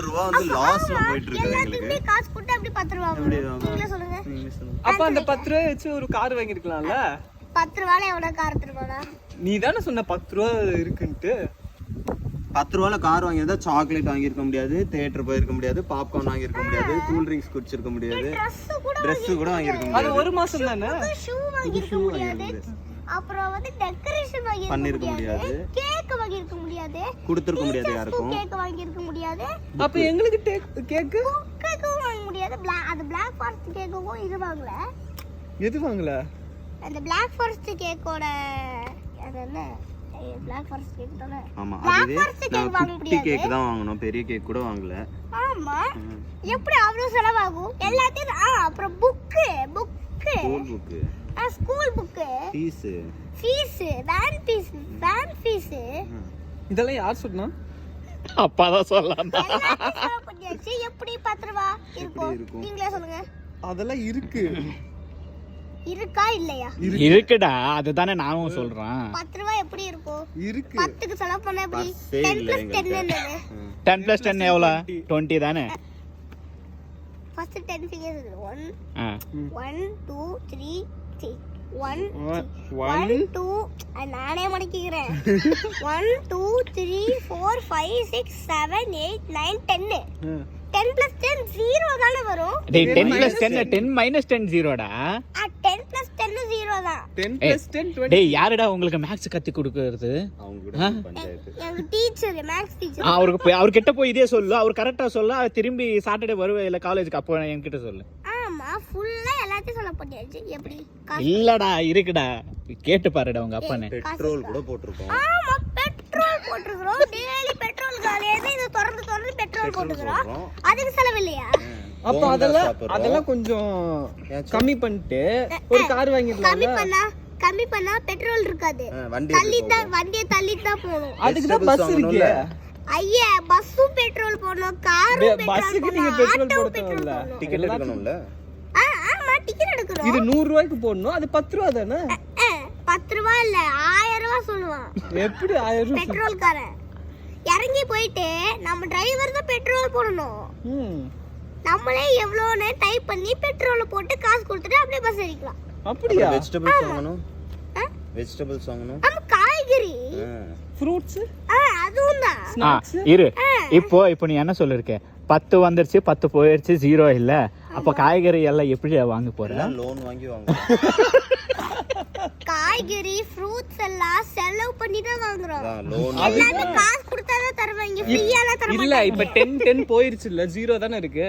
ரூபா வந்து லாஸ்ல போயிட்டு இருக்கு எல்லாத்துக்குமே காசு கொடுத்து அப்படி 10 ரூபா நீங்களே சொல்லுங்க. அப்ப அந்த 10 ரூபாய் வச்சு ஒரு கார் வாங்கிருக்கலாம்ல. 10 ரூபால எவ்வளவு கார் எடுத்துருவானா? நீ தானே சொன்ன 10 ரூபா இருக்குன்ட்டு. 10 ரூபால கார் வாங்கியிருந்தா சாக்லேட் வாங்கியிருக்க முடியாது, தியேட்டர் போயிருக்க முடியாது, பாப்கார்ன் வாங்கியிருக்க முடியாது, கூல் ட்ரிங்க்ஸ் குடிச்சிருக்க முடியாது, ட்ரெஸ் கூட வாங்கியிருக்க அது முடியாது, ஒரு மாசம் தானே. ஷூ வாங்கியிருக்க முடியாது, அப்புறம் வந்து டெக்கரேஷன் பண்ணிருக்க முடியாது, கேக் வாங்கியிருக்க முடியாது, கொடுத்துருக்க முடியாது, யாருக்கும் கேக் வாங்கியிருக்க முடியாது. அப்ப எங்களுக்கு கேக்கு கேக்கும் வாங்க முடியாது. அது Black Forest கேக்கும் இது வாங்கல. எது வாங்கல? அந்த Black Forest கேக்கோட அது என்ன Black Forest கேக் தானே. ஆமா, அதுவே நான் குட்டி கேக் தான் வாங்கணும், பெரிய கேக் கூட வாங்கல. ஆமா, எப்படி அவ்வளவு செலவாகும் எல்லாத்தையும்? அப்புறம் school book fees van fees இதெல்லாம் யார் சொன்னா? அப்பா தான் சொல்லலாம். எப்படி 10 ரூபா இருக்கும் நீங்களே சொல்லுங்க. அதெல்லாம் இருக்கு. இருக்கா இல்லையா? இருக்குடா, அதுதானே நானும் சொல்றேன். 10 ரூபா எப்படி இருக்கும்? இருக்கு. 10க்கு செலவு பண்ண எப்படி? 10 + 10 என்னது? 10 + 10 எவ்வளவு? 20 தானே. ஃபர்ஸ்ட் 10 ஃபிகர்ஸ் இருக்கு. 1 2 3 1 2 நானே மடக்கிக்கிறேன். 1 2 3 4 5 6 7 8 9 10. 10 + 10 0 தானே வரும். டேய் 10 + 10 10 - 10 0டா. 10 + 10 0 தான். 10 + 10 20. டேய் யாருடா உங்களுக்கு மேக்ஸ் கத்து கொடுக்கிறது? அவங்க கூட பஞ்சாயத்து. எங்க டீச்சர், மேக்ஸ் டீச்சர். அவர்கிட்ட போய் இதே சொல்லு, அவர் கரெக்டா சொல்ல, திரும்பி சாட்டர்டே வருவே இல்ல காலேஜுக்கு, அப்போ என்கிட்ட சொல்லு. ஆமா, ஃபுல்லா எல்லாத்தையும் சொல்ல பண்ணியாச்சு. எப்படி? இல்லடா, இருக்குடா, கேட்டு பாருடா உங்க அப்பானே. பெட்ரோல் கூட போட்டுருக்கோம். ஆமா, பெட்ரோல் போட்டுறோம். டெய்லி பெட்ரோல் காலியாதே இத திறந்து பெட்ரோல் போட்டுறோம். அதுக்கு செலவு இல்லையா? அப்ப அதெல்லாம் கொஞ்சம் கம்மி பண்ணிட்டு ஒரு கார் வாங்கிடலாம். கம்மி பண்ணா பெட்ரோல் இருக்காது. வண்டியை தள்ளிதான் போணும். அதுக்கு தான் பஸ் இருக்கு. ஐயா, பஸ்ஸும் பெட்ரோல் போடணும், காரும் பஸ்ஸுக்கு நீங்க பெட்ரோல் போடணும்ல, டிக்கெட் எடுக்கணும்ல. ஆமா, டிக்கெட் எடுக்கணும். இது 100 ரூபாய்க்கு போடணும், அது 10 ரூபா தானே. 10 ரூபா இல்ல, 1000 ரூபா சொல்லுவான். எப்படி 1000 ரூபாய்? பெட்ரோல்காரன் இறங்கி போயிட்டு நம்ம டிரைவர் தான் பெட்ரோல் போடணும். நம்மளே எவ்வளோன்னு டைப் பண்ணி பெட்ரோல போட்டு காசு கொடுத்துட்டு அப்படியே பஸ் ஏறிக்கலாம். அப்படியா? வெஜிடபிள்ஸ் வாங்கணும். நம்ம காய்கறி, ஃப்ரூட்ஸ் அதுவும் தான். இரு, இப்போ நீ என்ன சொல்லிருக்க? 10 வந்துருச்சு, 10 போயிருச்சு, 0 இல்ல. அப்ப காய்கறி எல்லாம் எப்படி வாங்க போற? லோன் வாங்கி வாங்க. காய்கறி ஃப்ரூட்ஸ் எல்லாம் செலவு பண்ணி தான் வாங்குறோம். எல்லாமே காசு கொடுத்தா தான் தருவாங்க, ஃப்ரீயால தர மாட்டாங்க. இல்ல, இப்ப 10 போயிருச்சு இல்ல, 0 தானே இருக்கு.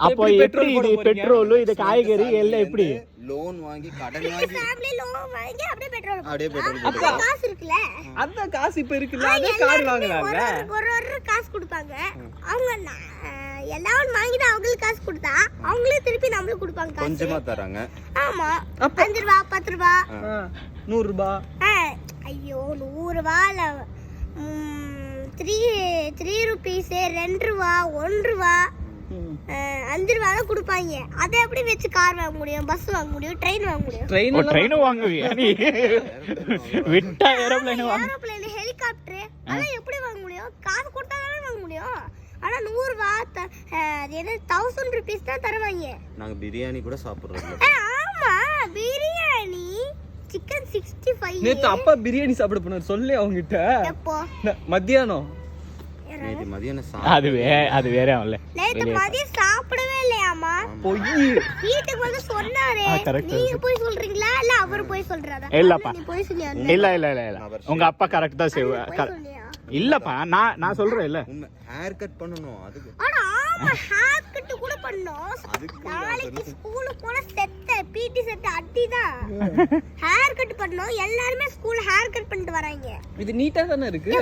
அப்போ எப்படி இது பெட்ரோல், இது காய்கறி எல்லாம் எப்படி? லோன் வாங்கி கடன் வாங்கி ஃபேமிலி லோன் வாங்கி அப்படியே பெட்ரோல் அப்ப காசு இருக்குல, அந்த காசு இப்ப இருக்குல்ல, அதே கார் வாங்கலாம்ல. ஒரு காசு கொடுப்பாங்க. அவங்க எல்லாரும் வாங்கி தான் அவங்களுக்கு காசு கொடுத்தா அவங்களே திருப்பி நம்மளுக்கு கொடுப்பாங்க காசு. கொஞ்சமா தராங்க. ஆமா, 5 ரூபா 10 ரூபா 100 ரூபாய். ஐயோ, 100 ரூபால 3 rupees, 2 ரூபா, 1 ரூபா, 5 ரூபா தான் கொடுப்பாங்க. அதை எப்படி வச்சு கார் வாங்க முடியும், பஸ் வாங்க முடியும், ட்ரெயின் வாங்க முடியும்? ட்ரெயின் வாங்குவியா நீ? விட்டா ஏரோப்ளேன் வாங்க. ஏரோப்ளேன், ஹெலிகாப்டர் அதெல்லாம் எப்படி வாங்க முடியும்? காசு கொடுத்தா தானே வாங்க முடியும். ஆனா 100 ரூபா 1000 rupees தான் தருவாங்க. நாங்க பிரியாணி கூட சாப்பிடுறோம். ஆமா, பிரியாணி, சிக்கன் 65. நேத்து அப்பா பிரியாணி சாப்பிட போனார், சொல்லு அவங்க கிட்ட. எப்போ? மத்தியானம். நேத்து மதியானம் அது வேற இல்ல. நேத்து மதியம் சாப்பிடவே இல்லையாமா? போய் வீட்டுக்கு வந்து சொன்னாரே. நீங்க போய் சொல்றீங்களா இல்ல அவர் போய் சொல்றாரா? இல்லப்பா, நீ போய் சொல்லியா? இல்ல உங்க அப்பா கரெக்ட் தான் செய்வார். இல்லப்பா, நான் சொல்றேன் இல்ல. ஹேர் கட் பண்ணனும் அதுக்கு. ஆனா ஆமா, ஹேர் கட் கூட பண்ணோம். நாளைக்கு ஸ்கூலுக்கு போற செட் பிடி செட் அடிதான். ஹேர் கட் பண்ணோம், எல்லாரும் ஸ்கூல்ல ஹேர் கட் பண்ணிட்டு வராங்க. இது நீட்டா தானே இருக்கு.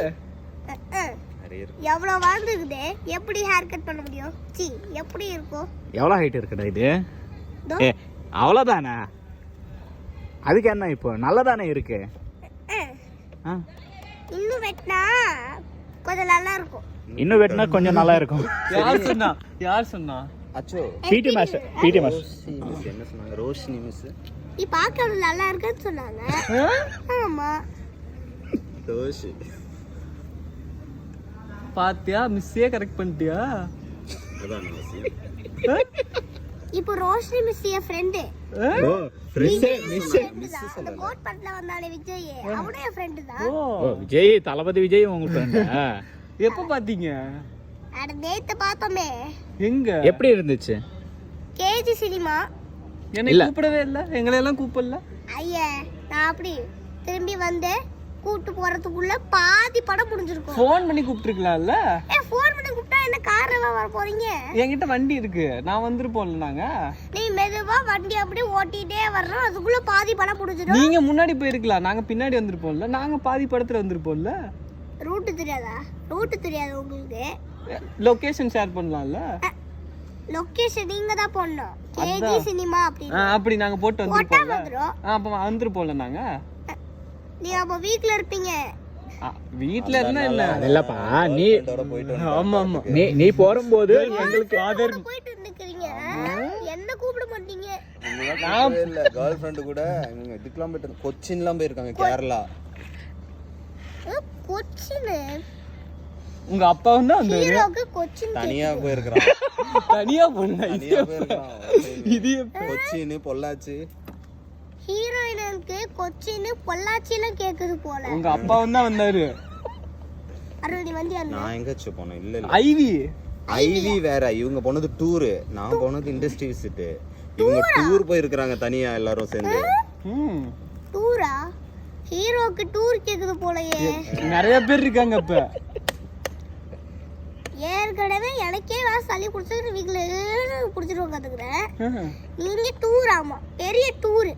எவ்வளவு வளர்ந்துக்குது, எப்படி ஹேர் கட் பண்ண முடியும்? சி, எப்படி இருக்கும்? எவ்வளவு ஹைட் இருக்குடா இது? அவ்வளவுதானே? அதுக்கு என்ன இப்போ நல்லதானே இருக்கு. இன்னும் வெட்டினா கொஞ்சம் நல்லா இருக்கும். இன்னும் வெட்டினா கொஞ்சம் நல்லா இருக்கும். யார் சொன்னா? அச்சோ, பிடி மாஸ்டர். என்ன சொன்னாங்க? ரோஷினி மிஸ். நீ பார்க்க நல்லா இருக்குன்னு சொன்னாங்க. ஆமா, ரோஷி பாத்தியா, மிஸ்ஸே கரெக்ட் பண்ணிட்டியா? அதான் அவசியம். இப்போ ரோஷினி மிஸ் என் ஃப்ரெண்டு. ஓ மிஸ் அந்த கோட் பட்ல வந்தானே விஜய், அவனே என் ஃப்ரெண்டு தான். ஓ விஜய், தளபதி விஜய் உங்க ஃப்ரெண்டா? எப்ப பாத்தீங்க? அட நேத்து பார்த்தோமே எங்க? எப்படி இருந்துச்சு? KG cinema. என்னை கூப்பிடவே இல்ல, எங்களை எல்லாம் கூப்பிடல. ஐயா நான் அப்படி திரும்பி வந்து கூட்டு போறதுக்குள்ள பாதி படம் முடிஞ்சிருக்கும். ஃபோன் பண்ணி கூப்பிட்டுருக்கலாம்ல. ஃபோன் பண்ணி கூப்பிட்டா என்ன கார்ல வர போறீங்க? என்கிட்ட வண்டி இருக்கு, நான் வந்துருப்போம்ல. நாங்க நீ மெதுவா வண்டி அப்படியே ஓட்டிட்டே வர்றோம், அதுக்குள்ள பாதி படம் முடிஞ்சிடும். நீங்க முன்னாடி போயிருக்கலாம், நாங்க பின்னாடி வந்திருப்போம்ல. நாங்க பாதி படத்துல வந்திருப்போம்ல. ரூட் தெரியாதா? ரூட் தெரியாது உங்களுக்கு? லொகேஷன் ஷேர் பண்ணலாம்ல. லொகேஷன் நீங்க தான் போடணும். கேஜி சினிமா அப்படின்னு அப்படி நாங்க போட்டு போட்டா வந்திருப்போம்ல. வந்துரும். அப்ப வந்துருப்போம்ல நாங்க. நீ அப்ப வீட்ல இருப்பீங்க. வீட்ல இருந்தா இல்ல. இல்லப்பா, நீ போயிட்டு ஆமா ஆமா. நீ போகும்போது எங்களுக்கு போயிட்டு இருந்துக்கிறீங்க, என்ன கூப்பிட மாட்டீங்க. இல்ல கேர்ள் ஃப்ரெண்ட் கூட இதுக்கெல்லாம் போயிட்டு கொச்சின்லாம் போயிருக்காங்க, கேரளா. கொச்சின் உங்க அப்பா வந்து அந்த ஹீரோக்கு கொச்சின் தனியா போயிருக்கான். தனியா போன தனியா போயிருக்கான். இது கொச்சின், பொள்ளாச்சி. ஹீரோயினுக்கு கொச்சின் பொள்ளாச்சில கேக்குது போல. உங்க அப்பா வந்து வந்தாரு. அருணி வந்து நான் எங்கச்சு போனேன்? இல்ல இல்ல, ஐவி ஐவி வேற. இவங்க போனது டூரு, நான் போனது இண்டஸ்ட்ரி விசிட். இவங்க டூர் போயிருக்காங்க தனியா எல்லாரும் சேர்ந்து. டூரா? ஹீரோக்கு டூர் கேக்குது போலயே. நிறைய பேர் இருக்காங்க. இப்ப ஏற்கனவே எனக்கே சளி குடிச்சிட்டு வீட்டுல குடிச்சிட்டு உட்காந்துக்கிறேன். நீங்க டூர்? ஆமா, பெரிய டூர்.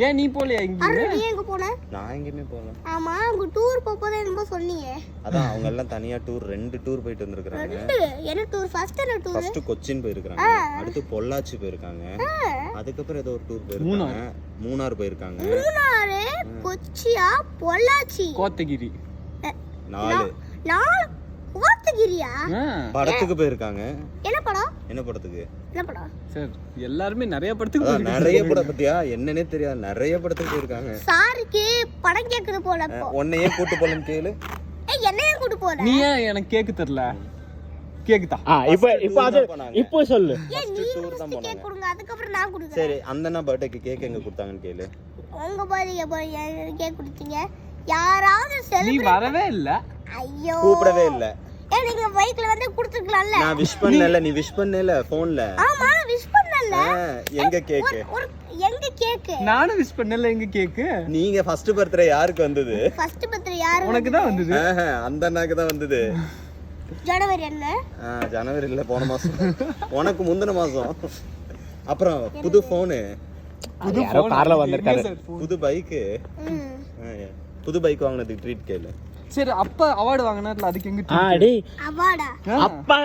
ஏன் நீ போலையா? இங்க நீ எங்க போன? நான் எங்கேயுமே போகல. ஆமா, உங்க டூர் போறதே என்னமோ சொன்னீங்க. அதான் அவங்க எல்லாம் தனியா டூர் 2 டூர் போயிட்டு வந்திருக்காங்க. என்ன டூர்? ஃபர்ஸ்ட் என்ன டூர்? ஃபர்ஸ்ட் கொச்சின் போயிருக்காங்க, அடுத்து பொள்ளாச்சி போயிருக்காங்க, அதுக்கப்புறம் ஏதோ ஒரு டூர் போயிருக்காங்க, மூணார் போயிருக்காங்க. மூணாறு, கொச்சியா, பொள்ளாச்சி, கோத்தகிரி. 4 கோத்தகிரியா? படத்துக்கு போயிருக்காங்க. என்ன படம்? என்ன படத்துக்கு? என்ன படம்? சார் எல்லாருமே நிறைய படத்துக்கு அதான் நிறைய படம் பத்தியா, என்னன்னே தெரியாது, நிறைய படத்துக்கு போயிருக்காங்க. சாருக்கு படம் கேக்குது போல. உன்னையே கூட்டு போலன்னு கேளு. என்னைய கூட்டு போல. நீ ஏன் எனக்கு கேக்கு தெரியல? கேக்குதா? இப்போ அது இப்போ சொல்லு. ஏன் நீ கேக் கொடுங்க, அதுக்கப்புறம் நான் கொடுக்குறேன். சரி, அந்த பர்த்டேக்கு கேக் எங்க கொடுத்தாங்கன்னு கேளு. உங்க பர்த்டே கேக் கொடுத்தீங்க, யாராவது நீ செலிப்ரேட்? வரவே இல்ல. ஐயோ, கூப்பிடவே இல்ல. நீங்க பைக்ல வந்து கொடுத்துக்கலாம்ல. நான் விஷ் பண்ணல, நீ விஷ் பண்ணல போன்ல. ஆமா, விஷ் பண்ணல. எங்க கேக்? எங்க கேக்? நானும் விஷ் பண்ணல. எங்க கேக்கு? நீங்க ஃபர்ஸ்ட் பர்த்டே யாருக்கு வந்தது? ஃபர்ஸ்ட் பர்த்டே யாருக்கு? உனக்கு தான் வந்தது. அந்த அண்ணாக்கு தான் வந்தது. ஜனவரி என்ன? ஜனவரி இல்ல, போன மாசம். உனக்கு முந்தின மாசம். அப்புறம் புது போனு, யாரோ கார்ல வந்திருக்காரு. புது பைக். புது பைக் வாங்குனதுக்கு ட்ரீட் கேளு. சரி, அப்ப அவார்டு வாங்கினார்ல, அதுக்கு எங்க டேய், அவார்டா? அப்பா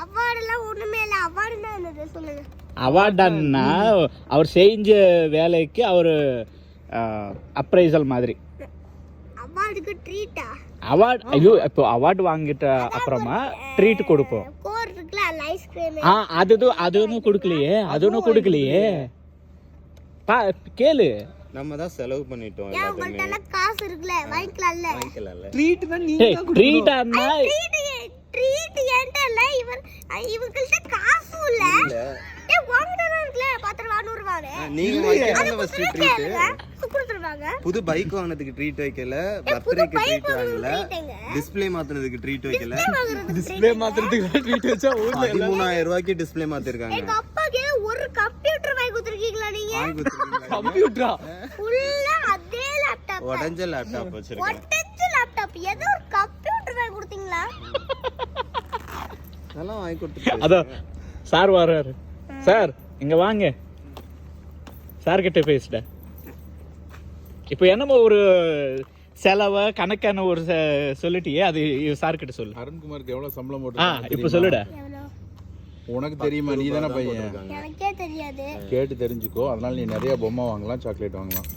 அவார்டெல்லாம் ஒண்ணுமே இல்ல. அவார்டுனா என்னது சொல்லுங்க. அவார்டுன்னா அவர் செஞ்ச வேலைக்கு அவர் அப்ரைசல் மாதிரி. அவார்டுக்கு ட்ரீட்டா? அவார்டு, ஐயோ, இப்போ அவார்டு வாங்கிட்ட அப்புறமா ட்ரீட் கொடுப்போம். கோர் இருக்குல, ஐஸ்கிரீம். அதுவும் கொடுக்கலையே. கேளு. நம்ம தான் செலவு பண்ணிட்டோம் ஏன் உங்கள்ட்ட காசு இருக்குல, வாங்கிக்கலாம்ல. வாங்கிக்கலாம்ல. ட்ரீட் தான் நீங்க தான் ட்ரீட்டானா ட்ரீட் ஏன்ட்ட இல்ல, இவங்கள்ட்ட காசு இல்ல. ஏய், வாங்கிட்டா இருக்குல, 10 ரூபாய் 100 ரூபாய். நீங்க வாங்கிக்கல ஃபர்ஸ்ட் ட்ரீட். கொடுத்துருவாங்க. புது பைக் வாங்குனதுக்கு ட்ரீட் வைக்கல, பர்த்டேக்கு ட்ரீட் வாங்கல, டிஸ்ப்ளே மாத்துனதுக்கு ட்ரீட் வைக்கல. டிஸ்ப்ளே மாத்துறதுக்கு ட்ரீட் வச்சா ஊர்ல 13,000 ரூபாய்க்கு டிஸ்ப்ளே மாத்திருக்காங்க. எங்க அப்பாக்கு ஒரு கம்ப்யூட்டர் வாங்கி கொடுத்துருக்கீங்களா நீங்க? வாங்கி கொடுத்துருக்கீங்களா? கம்ப்யூட்டரா? ஃபுல்லா அதே லேப்டாப். உடைஞ்ச லேப்டாப் வச்சிருக்கேன். ஒட்டஞ்ச லேப்டாப். ஏதோ ஒரு கம்ப்யூட்டர் வாங்கி கொடுத்தீங்களா? அதெல்லாம் வாங்கி கொடுத்துருக்கேன். அதோ சார் வர்றாரு. சார் இங்க வாங்க. சார் கிட்ட பேசிட்ட. இப்போ என்னமோ ஒரு செலவை கணக்கான ஒரு சொல்லிட்டியே, அது சார் கிட்ட சொல்லு. அருண்குமாருக்கு எவ்வளவு சம்பளம் போட்டு இப்போ சொல்லுடா. உனக்கு தெரியுமா? நீ தானே பையன், எனக்கே தெரியாது. கேட்டு தெரிஞ்சுக்கோ. அதனால நீ நிறைய பொம்மை வாங்கலாம், சாக்லேட் வாங்கலாம்.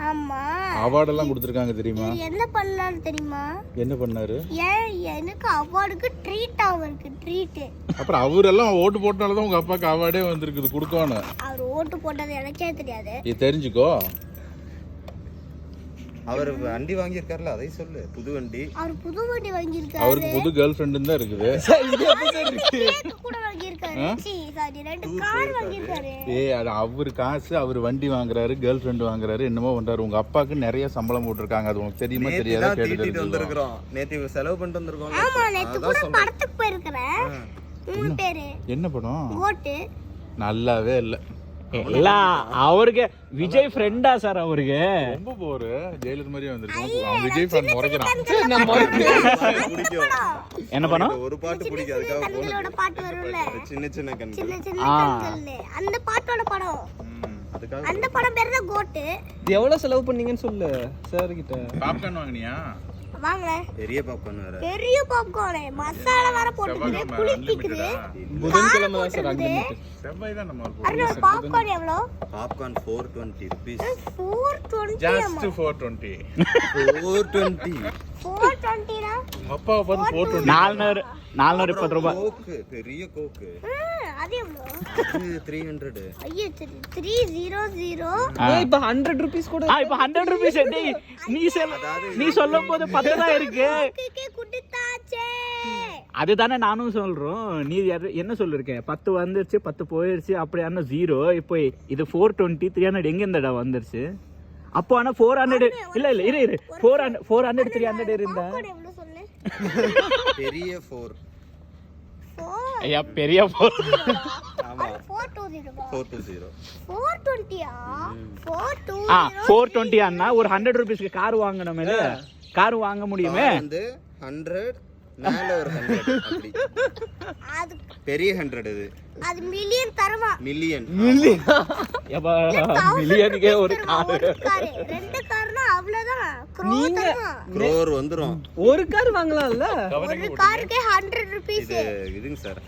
ஆமா, அவார்டெல்லாம் கொடுத்துருக்காங்க தெரியுமா? என்ன பண்ணாரு தெரியுமா? என்ன பண்ணாரு? ஏன் எனக்கு அவார்டுக்கு ட்ரீட் அவருக்கு ட்ரீட். அப்புறம் அவரெல்லாம் ஓட்டு போட்டனாலதான் உங்க அப்பாவுக்கு அவார்டே வந்திருக்குது, கொடுக்கணும். அவர் ஓட்டு போட்டது எனக்கே தெரியாது. நீ தெரிஞ்சுக்கோ. அவர் வண்டி வாங்கியிருக்காருல அதை சொல்லு. புது வண்டி. அவர் புது வண்டி வாங்கியிருக்காரு. அவருக்கு புது கேர்ள் ஃப்ரெண்டு தான் இருக்குது. கேக் கூட வாங்கியிருக்காரு. சாரி 2 கார் வாங்கியிருக்காரு. அது அவர் காசு, அவர் வண்டி வாங்குறாரு, கேர்ள் ஃப்ரெண்டு வாங்குறாரு, என்னமோ பண்றாரு. உங்க அப்பாவுக்கு நிறைய சம்பளம் போட்டிருக்காங்க, அது உங்களுக்கு தெரியுமா தெரியாதா? கேட்டுட்டு வந்திருக்கோம். நேத்து செலவு பண்ணிட்டு வந்திருக்கோம். ஆமா நேத்து கூட படத்துக்கு போயிருக்கறேன். 3 பேரு. என்ன படம்? கோட். நல்லாவே இல்ல. எல்லாம் அவருக்கு விஜய் ஃப்ரெண்டா சார் அவருக்கு? ரொம்ப போரு. ஜெயிலர் மாதிரியே வந்திருக்கோம். அவன் விஜய் ஃபேன் முறைக்கிறான். பிடிக்கும். என்ன பண்ணோம்? ஒரு பாட்டு பிடிக்கும், அதுக்காக கண்களோட பாட்டு வரும்ல. சின்ன சின்ன கண்கள். சின்ன சின்ன கண்கள். அந்த பாட்டோட படம். அதுக்காக அந்த படம் பேர் தான் கோட். எவ்வளவு செலவு பண்ணீங்கன்னு சொல்லு சார் கிட்ட. பாப்கார்ன் வாங்குனியா? வாங்க. பெரிய பாப்கார்ன் வேற. பெரிய பாப்கார்ன். மசாலா வேற போட்டுக்குது, புளிக்குது. புதன்கிழமை தான் சார் அன்லிமிட்டட். செவ்வாய் தான் நம்ம அண்ணா பாப்கார்ன் எவ்வளோ? Popcorn 420 rupees. 420. ஜஸ்ட் 420. 420. 420 அப்பாவை பார்த்து 420. 420 ரூபாய். கோக்கு, பெரிய கோக்கு. அது எவ்வளோ? அது 300. ஐயோ 300. இப்ப 100 ரூபீஸ் கூட இப்ப 100 ரூபீஸ். நீ சொல்லும் போது 10 தான் இருக்கு. கேக்கே குடித்தாச்சே. அதுதானே நானும் சொல்றோம். நீ என்ன சொல்லிருக்க? 10 வந்துருச்சு, 10 போயிருச்சு, அப்படி ஆனா 0. இப்போ இது 420, 300 எங்க இந்த இடம் வந்துருச்சு? அப்போ ஆனா 400 இல்ல இரு 400 300 இருந்தா பாப்கார்ன் எவ்வளோ சொல்லு? பெரிய 4. 4. ஐயா பெரிய 4. ஆமா. 420. 420. 420. 420. 420 அண்ணா ஒரு 100 ரூபீஸ்க்கு கார் வாங்கணுமே. கார் வாங்க முடியுமே. வந்து 100 மேல ஒரு 100 அப்படி. அது பெரிய 100 இது. அது மில்லியன் தருமா? மில்லியன். எப்பா மில்லியனுக்கே ஒரு கார். 2 கார்னா அவ்வளவுதான். crore தருமா? crore வந்துரும். ஒரு கார் வாங்கலாம்ல. ஒரு காருக்கு 100 rupees. இதுங்க சார்.